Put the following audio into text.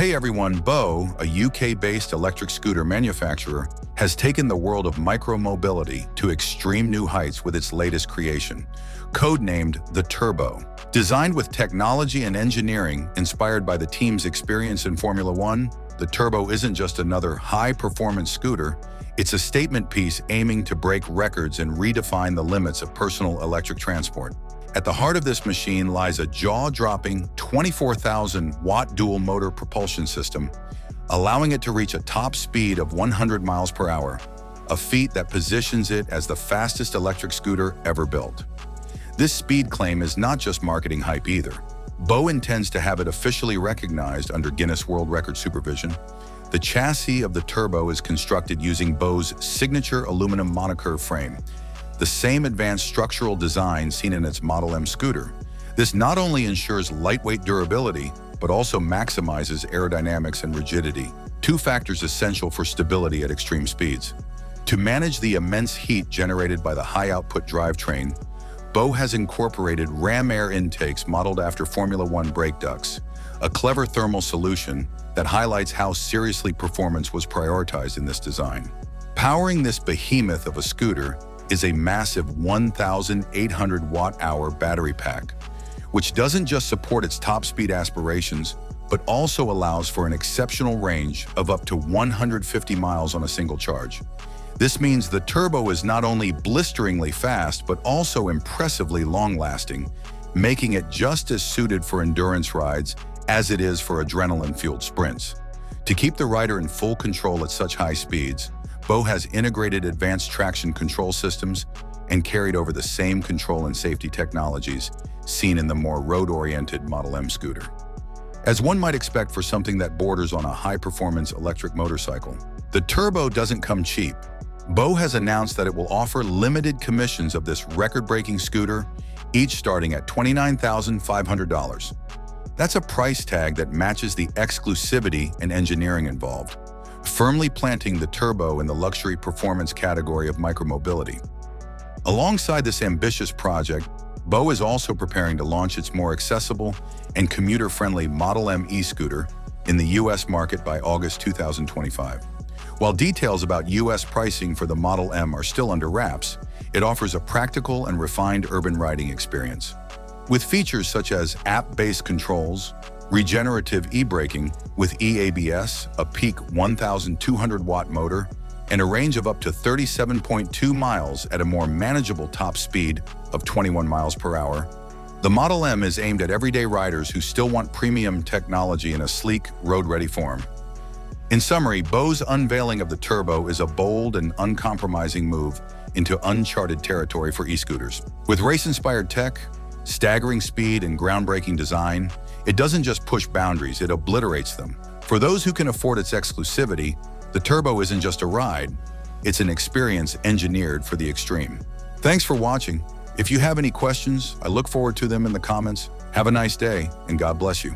Hey everyone, Bo, a UK-based electric scooter manufacturer, has taken the world of micro-mobility to extreme new heights with its latest creation, codenamed the Turbo. Designed with technology and engineering inspired by the team's experience in Formula One, the Turbo isn't just another high-performance scooter, it's a statement piece aiming to break records and redefine the limits of personal electric transport. At the heart of this machine lies a jaw-dropping 24,000-watt dual-motor propulsion system, allowing it to reach a top speed of 100 miles per hour, a feat that positions it as the fastest electric scooter ever built. This speed claim is not just marketing hype either. Bo intends to have it officially recognized under Guinness World Record supervision. The chassis of the Turbo is constructed using Bo's signature aluminum monocurve frame, the same advanced structural design seen in its Model M scooter. This not only ensures lightweight durability, but also maximizes aerodynamics and rigidity, two factors essential for stability at extreme speeds. To manage the immense heat generated by the high-output drivetrain, Bo has incorporated ram air intakes modeled after Formula One brake ducts, a clever thermal solution that highlights how seriously performance was prioritized in this design. Powering this behemoth of a scooter is a massive 1,800 watt-hour battery pack, which doesn't just support its top speed aspirations, but also allows for an exceptional range of up to 150 miles on a single charge. This means the Turbo is not only blisteringly fast, but also impressively long-lasting, making it just as suited for endurance rides as it is for adrenaline-fueled sprints. To keep the rider in full control at such high speeds, Bo has integrated advanced traction control systems and carried over the same control and safety technologies seen in the more road-oriented Model M scooter. As one might expect for something that borders on a high-performance electric motorcycle, the Turbo doesn't come cheap. Bo has announced that it will offer limited commissions of this record-breaking scooter, each starting at $29,500. That's a price tag that matches the exclusivity and engineering involved, firmly planting the Turbo in the luxury performance category of micromobility. Alongside this ambitious project, Bo is also preparing to launch its more accessible and commuter-friendly Model M e-scooter in the US market by August 2025. While details about US pricing for the Model M are still under wraps, it offers a practical and refined urban riding experience. With features such as app-based controls, regenerative e-braking with eABS, a peak 1,200-watt motor, and a range of up to 37.2 miles at a more manageable top speed of 21 miles per hour, the Model M is aimed at everyday riders who still want premium technology in a sleek, road-ready form. In summary, Bo's unveiling of the Turbo is a bold and uncompromising move into uncharted territory for e-scooters. With race-inspired tech, staggering speed, and groundbreaking design, it doesn't just push boundaries, it obliterates them. For those who can afford its exclusivity, the Turbo isn't just a ride, it's an experience engineered for the extreme. Thanks for watching. If you have any questions, I look forward to them in the comments. Have a nice day, and God bless you.